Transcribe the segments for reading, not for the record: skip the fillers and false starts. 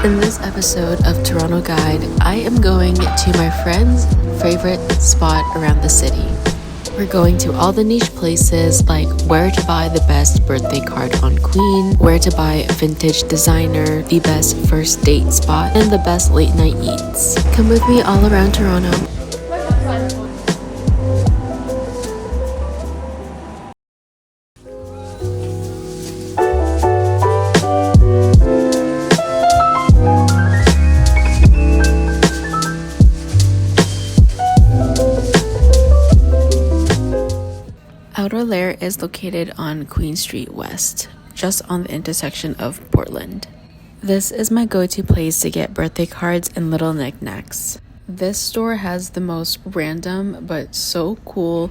In this episode of Toronto Guide, I am going to my friend's favorite spot around the city. We're going to all the niche places like where to buy the best birthday card on Queen, where to buy vintage designer, the best first date spot, and the best late night eats. Come with me all around Toronto. Outer Lair is located on Queen Street West, just on the intersection of Portland. This is my go-to place to get birthday cards and little knickknacks. This store has the most random but so cool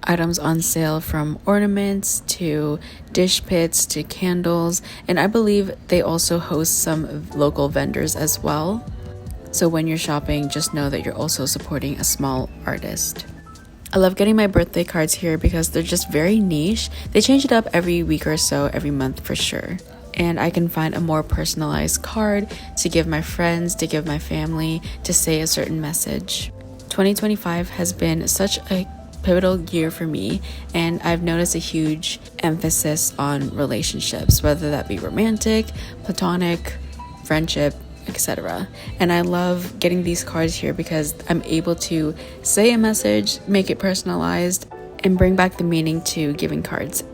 items on sale, from ornaments to dish pits to candles, and I believe they also host some local vendors as well. So when you're shopping, just know that you're also supporting a small artist. I love getting my birthday cards here because they're just very niche. They change it up every week or so, every month for sure. And I can find a more personalized card to give my friends, to give my family, to say a certain message. 2025 has been such a pivotal year for me, and I've noticed a huge emphasis on relationships, whether that be romantic, platonic, friendship, etc. And I love getting these cards here because I'm able to say a message, make it personalized, and bring back the meaning to giving cards.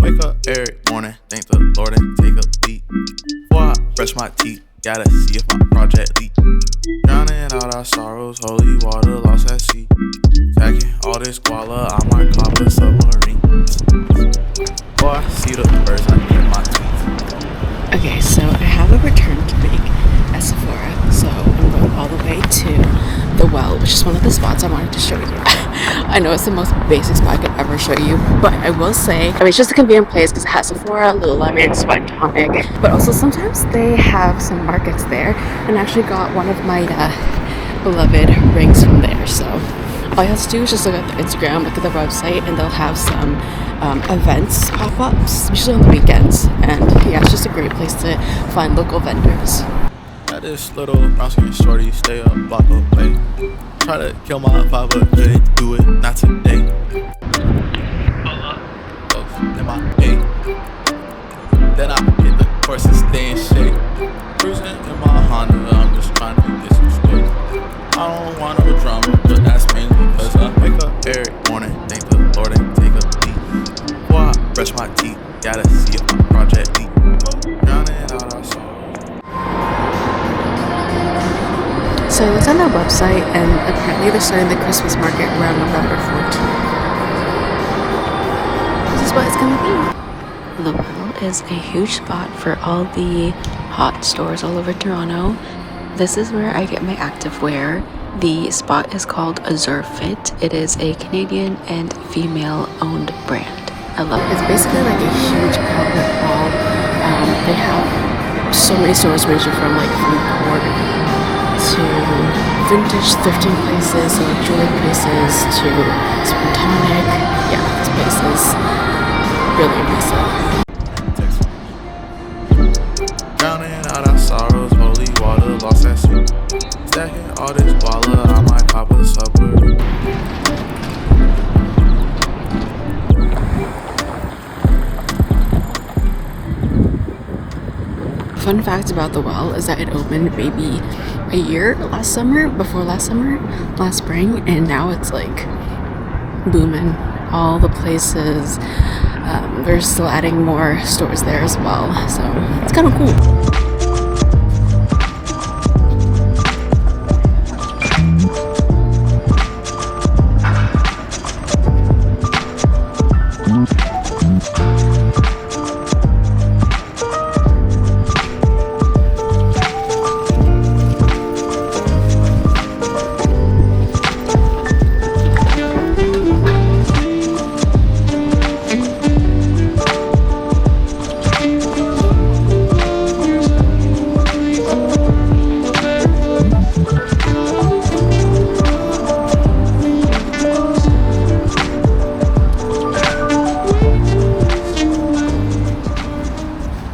Wake up every morning, thank the Lord and take a beat. Before I brush my teeth, gotta see if my project leak. Drowning out our sorrows, holy water lost at sea. Stacking all this guala, I might cop a submarine. Before I see the birds, I get my teeth. Okay, so I have a return to make at Sephora, so I'm going all the way to the Well, which is one of the spots I wanted to show you. I know it's the most basic spot I could ever show you, but I will say, it's just a convenient place because it has Sephora, Lululemon, Sweat Tonic, but also sometimes they have some markets there, and I actually got one of my beloved rings from there. So all you have to do is just look at the Instagram, look at the website, and they'll have some events, pop-ups, usually on the weekends, and yeah, it's just a great place to find local vendors. Got this little brown skin shorty, stay a block away. Try to kill my vibe, but couldn't do it, not today. Both in my day. Then I hit the course and stay in shape. Cruising in my Honda, I'm just trying to get some space. I don't want no drama, but that's mainly because I wake up every morning, thank the Lord and take a beat. Before I brush my teeth, gotta see if my project leak. Drowning out our sorrows. So I looked on their website, and apparently they're starting the Christmas market around November 14th. This is what it's gonna be. The Well is a huge spot for all the hot stores all over Toronto. This is where I get my activewear. The spot is called Azure Fit. It is a Canadian and female-owned brand. I love it. It's basically like a huge outlet mall. They have so many stores ranging from like food court to vintage thrifting places, so like jewelry places, to Sweat Tonic. Yeah, this place is really impressive. Drowning out our sorrows, holy water lost at sea. Stacking all this guala, I might cop a submarine. Fun fact about the well is that it opened maybe a year last spring, and now it's like booming. All the places, they're still adding more stores there as well, so it's kind of cool.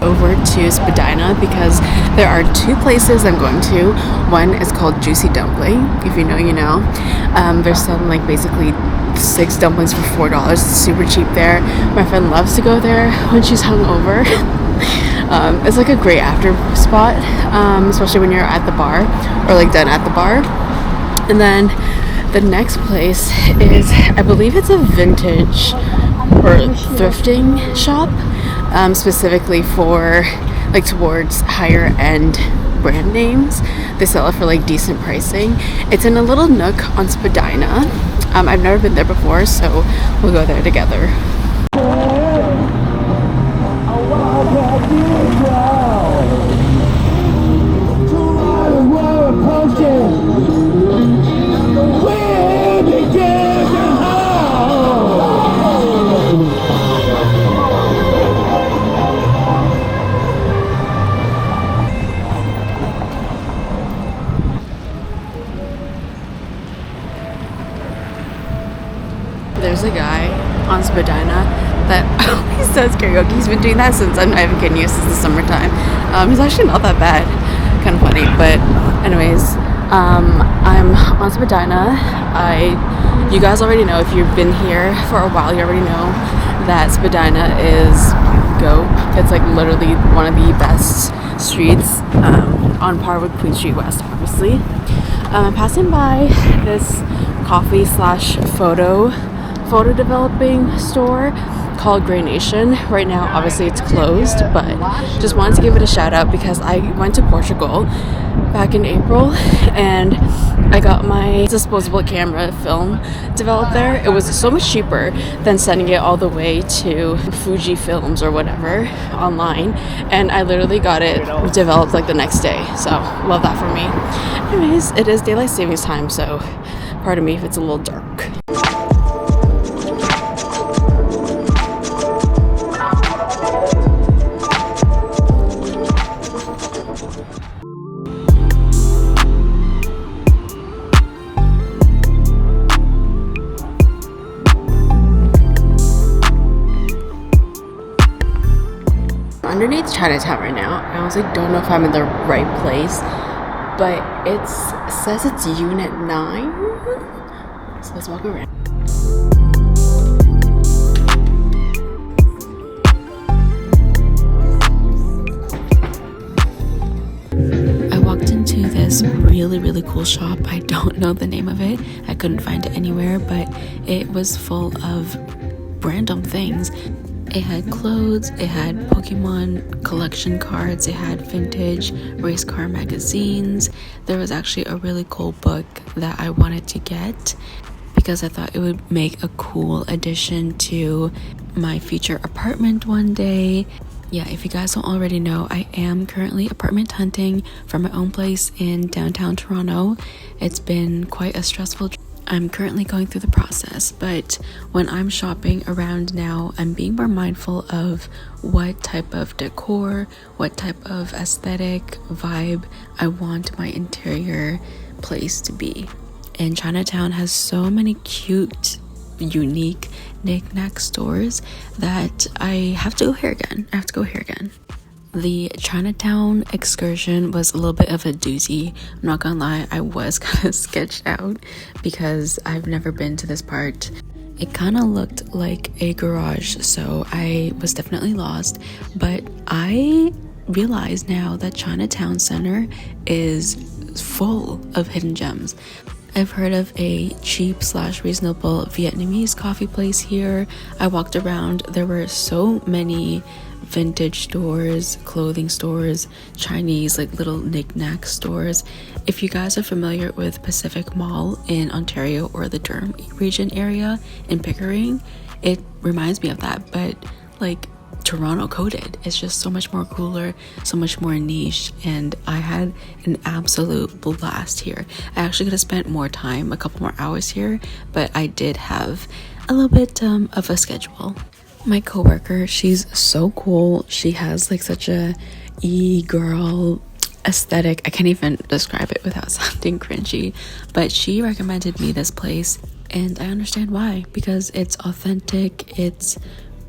Over to Spadina because there are two places I'm going to. One is called Juicy Dumpling. If you know, you know. They're selling like basically 6 dumplings for $4. It's super cheap there. My friend loves to go there when she's hungover. It's like a great after spot, especially when you're at the bar or like done at the bar. And then the next place is, I believe it's a vintage or thrifting shop. Specifically for like towards higher end brand names. They sell it for like decent pricing. It's in a little nook on Spadina. I've never been there before, so we'll go there together. There's a guy on Spadina that always does karaoke. He's been doing that since, I'm not even kidding you, since the summertime. He's actually not that bad. Kind of funny, but anyways, I'm on Spadina. You guys already know, if you've been here for a while, you already know that Spadina is GOAT. It's like literally one of the best streets, on par with Queen Street West, obviously. I'm passing by this coffee / photo developing store called Grey Nation. Right now obviously it's closed, but just wanted to give it a shout out because I went to Portugal back in April and I got my disposable camera film developed there. It was so much cheaper than sending it all the way to Fuji Films or whatever online, and I literally got it developed like the next day, so love that for me. Anyways, it is daylight savings time, so pardon me if it's a little dark. Underneath Chinatown right now. I honestly don't know if I'm in the right place, but it says it's Unit 9. So let's walk around. I walked into this really cool shop. I don't know the name of it. I couldn't find it anywhere, but it was full of random things. It had clothes, it had Pokemon collection cards, it had vintage race car magazines. There was actually a really cool book that I wanted to get because I thought it would make a cool addition to my future apartment one day. Yeah, if you guys don't already know, I am currently apartment hunting for my own place in downtown Toronto. It's been quite a stressful trip. I'm currently going through the process, but when I'm shopping around now, I'm being more mindful of what type of decor, what type of aesthetic vibe I want my interior place to be. And Chinatown has so many cute, unique knick-knack stores that I have to go here again. The Chinatown excursion was a little bit of a doozy. I'm not gonna lie, I was kind of sketched out because I've never been to this part. It kind of looked like a garage, so I was definitely lost, but I realize now that Chinatown Center is full of hidden gems. I've heard of a cheap / reasonable Vietnamese coffee place here. I walked around, there were so many vintage stores, clothing stores, Chinese like little knick-knack stores. If you guys are familiar with Pacific Mall in Ontario or the Durham region area in Pickering, it reminds me of that, but like Toronto coded. It's just so much more cooler, so much more niche, and I had an absolute blast here. I actually could have spent more time, a couple more hours here, but I did have a little bit of a schedule. My coworker, she's so cool. She has like such a e-girl aesthetic. I can't even describe it without sounding cringy, but she recommended me this place, and I understand why, because it's authentic, it's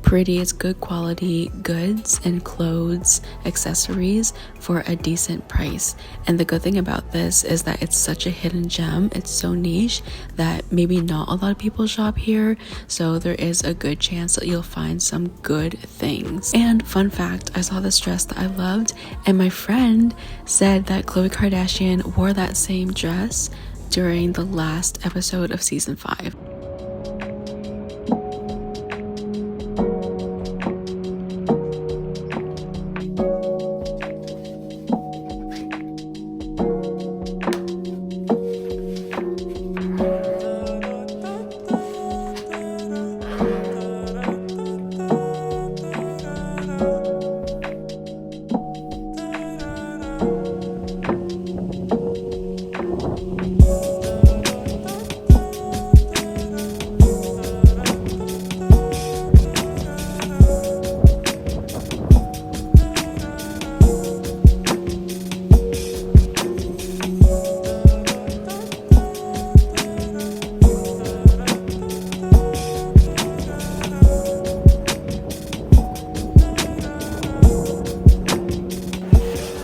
pretty, it's good quality goods and clothes, accessories for a decent price. And the good thing about this is that it's such a hidden gem, it's so niche that maybe not a lot of people shop here, so there is a good chance that you'll find some good things. And fun fact, I saw this dress that I loved, and my friend said that Khloe Kardashian wore that same dress during the last episode of season 5.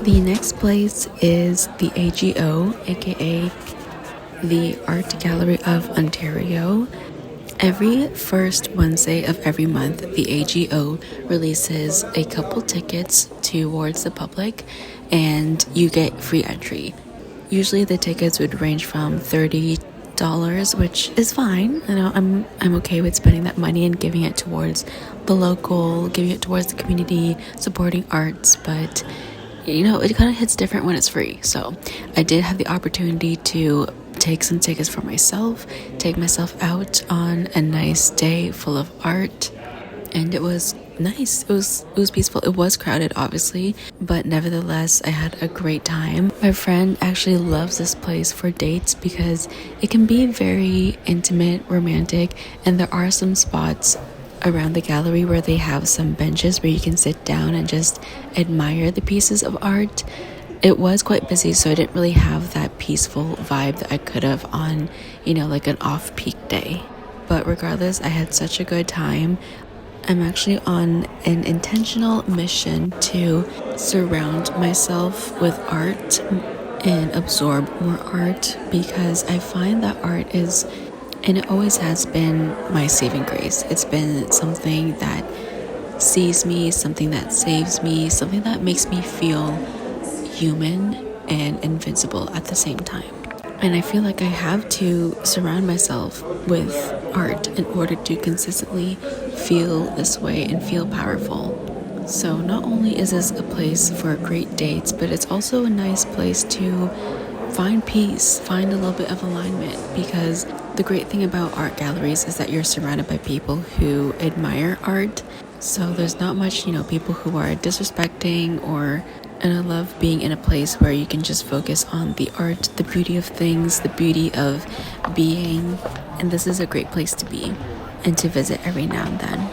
The next place is the AGO, aka the Art Gallery of Ontario. Every first Wednesday of every month, the AGO releases a couple tickets towards the public, and you get free entry. Usually the tickets would range from $30, which is fine. You know, I'm okay with spending that money and giving it towards the local, giving it towards the community, supporting arts, but you know, it kind of hits different when it's free. So I did have the opportunity to take some tickets for myself, take myself out on a nice day full of art, and it was nice. It was peaceful. It was crowded, obviously, but nevertheless I had a great time. My friend actually loves this place for dates because it can be very intimate, romantic, and there are some spots around the gallery where they have some benches where you can sit down and just admire the pieces of art. It was quite busy, so I didn't really have that peaceful vibe that I could have on, you know, like an off-peak day. But regardless, I had such a good time. I'm actually on an intentional mission to surround myself with art and absorb more art, because I find that art is, and it always has been, my saving grace. It's been something that sees me, something that saves me, something that makes me feel human and invincible at the same time. And I feel like I have to surround myself with art in order to consistently feel this way and feel powerful. So not only is this a place for great dates, but it's also a nice place to find peace, find a little bit of alignment, because the great thing about art galleries is that you're surrounded by people who admire art. So there's not much, you know, people who are disrespecting and I love being in a place where you can just focus on the art, the beauty of things, the beauty of being. And this is a great place to be and to visit every now and then.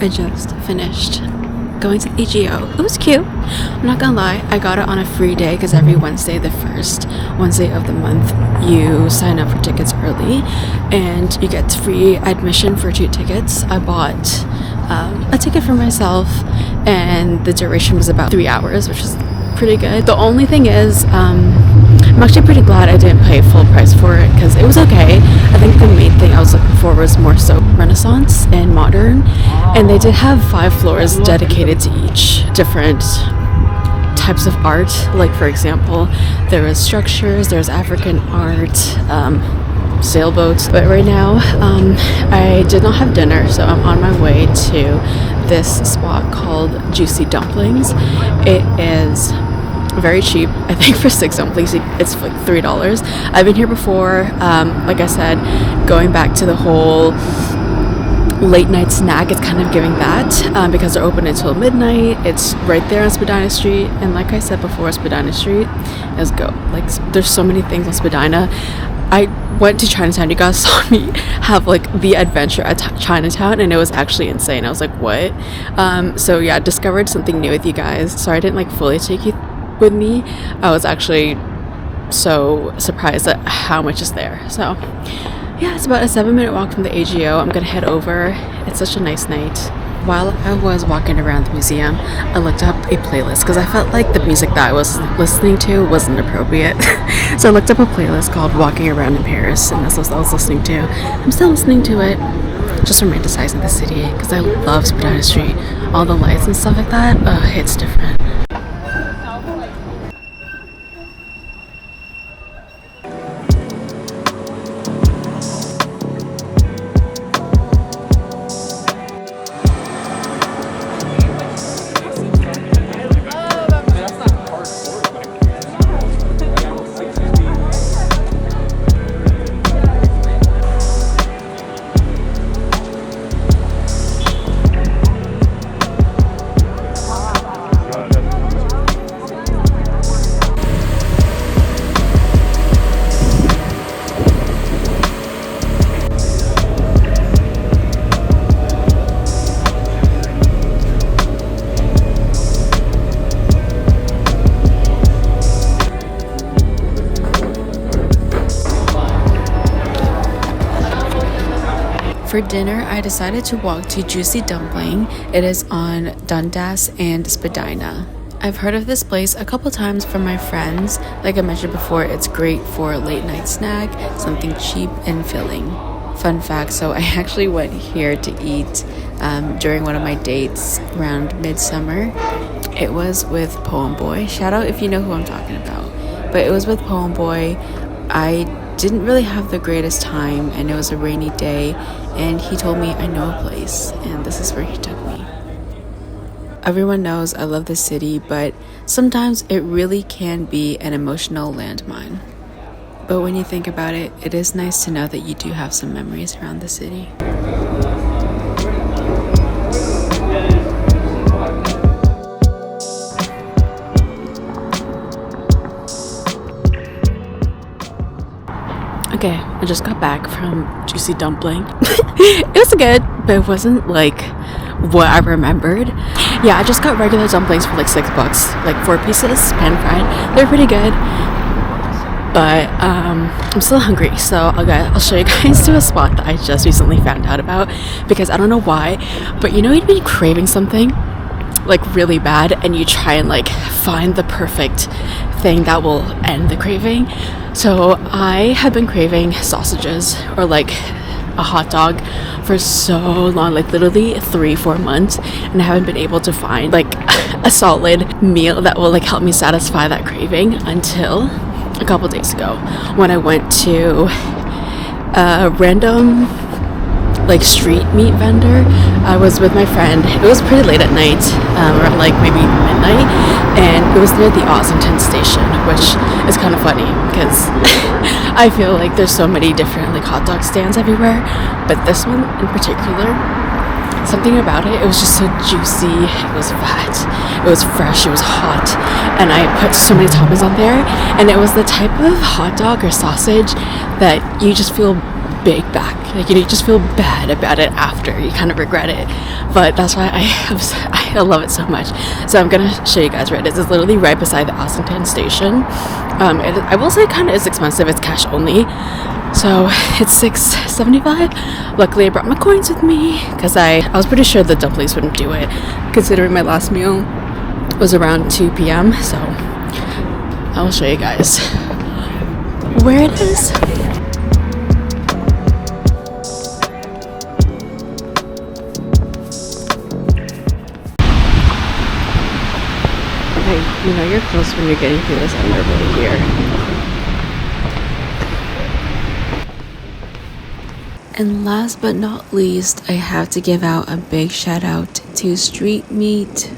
I just finished going to the AGO. It was cute. I'm not gonna lie, I got it on a free day because every Wednesday, the first Wednesday of the month, you sign up for tickets early and you get free admission for 2 tickets. I bought a ticket for myself and the duration was about 3 hours, which is pretty good. The only thing is, I'm actually pretty glad I didn't pay full price for it because it was okay. I think the main thing I was looking for was more so Renaissance and modern, and they did have 5 floors dedicated to each different types of art. Like, for example, there was structures, there's African art, sailboats. But right now, I did not have dinner, so I'm on my way to this spot called Juicy Dumplings. It is very cheap. I think for 6 dumplings it's like $3. I've been here before. Like I said, going back to the whole late night snack, it's kind of giving that, because they're open until midnight. It's right there on Spadina Street, and like I said before, Spadina Street is go. Like, there's so many things on Spadina. I went to Chinatown. You guys saw me have like the adventure at Chinatown, and it was actually insane. I was like, what? So yeah, discovered something new with you guys. Sorry I didn't like fully take you with me. I was actually so surprised at how much is there. So yeah, it's about a 7-minute walk from the AGO. I'm gonna head over. It's such a nice night. While I was walking around the museum, I looked up a playlist because I felt like the music that I was listening to wasn't appropriate. So I looked up a playlist called Walking Around in Paris, and that's what I was listening to. I'm still listening to it, just romanticizing the city because I love Spadina Street. All the lights and stuff like that, it's different. For dinner, I decided to walk to Juicy Dumpling. It is on Dundas and Spadina. I've heard of this place a couple times from my friends. Like I mentioned before, it's great for a late night snack, something cheap and filling. Fun fact, so I actually went here to eat during one of my dates around midsummer. It was with Poem Boy. Shout out if you know who I'm talking about. But it was with Poem Boy. I didn't really have the greatest time, and it was a rainy day, and he told me I know a place, and this is where he took me. Everyone knows I love the city, but sometimes it really can be an emotional landmine. But when you think about it, it is nice to know that you do have some memories around the city. Okay, I just got back from Juicy Dumpling. It was good, but it wasn't like what I remembered. Yeah, I just got regular dumplings for like $6, like 4 pieces, pan-fried. They're pretty good, but I'm still hungry, so I'll show you guys to a spot that I just recently found out about, because I don't know why, but you know, you'd be craving something like really bad, and you try and like find the perfect thing that will end the craving. So I have been craving sausages or like a hot dog for so long, like literally 3-4 months, and I haven't been able to find like a solid meal that will like help me satisfy that craving until a couple days ago when I went to a random like street meat vendor. I was with my friend. It was pretty late at night, around like maybe midnight, and it was near the Ossington station, which is kind of funny because I feel like there's so many different like hot dog stands everywhere, but this one in particular, something about it was just so juicy. It was fat, it was fresh, it was hot, and I put so many toppings on there, and it was the type of hot dog or sausage that you just feel big back. Like, you just feel bad about it after. You kind of regret it. But that's why I love it so much. So I'm gonna show you guys where it is. It's literally right beside the Ossington station. I will say it kind of is expensive. It's cash only. So it's $6.75. Luckily I brought my coins with me because I was pretty sure the dumplings wouldn't do it, considering my last meal was around 2 p.m. So I'll show you guys where it is. Okay, you know you're close when you're getting through this underwood here. And last but not least, I have to give out a big shout out to Street Meat.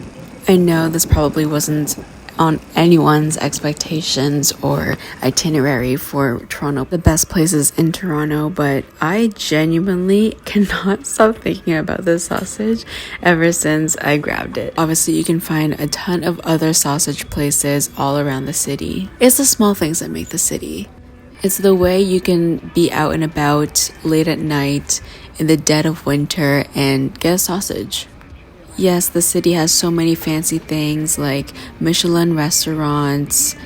I know this probably wasn't on anyone's expectations or itinerary for Toronto, the best places in Toronto, but I genuinely cannot stop thinking about this sausage ever since I grabbed it. Obviously, you can find a ton of other sausage places all around the city. It's the small things that make the city. It's the way you can be out and about late at night in the dead of winter and get a sausage. Yes, the city has so many fancy things like Michelin restaurants,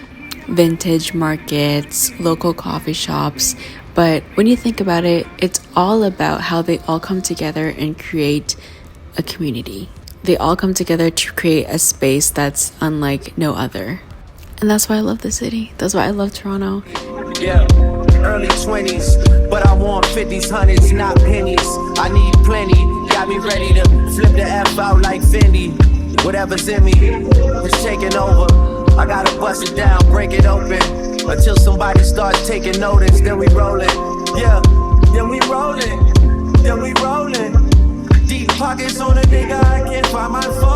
vintage markets, local coffee shops, but when you think about it, it's all about how they all come together and create a community. They all come together to create a space that's unlike no other. And that's why I love the city. That's why I love Toronto. Yeah, early 20s, but I want 50s, 100s, not pennies. I need plenty, got me ready to flip the F out like Fendi. Whatever's in me, it's taking over. I gotta bust it down, break it open, until somebody starts taking notice. Then we rollin', yeah, then we rollin', then we rollin'. Deep pockets on a nigga, I can't find my phone.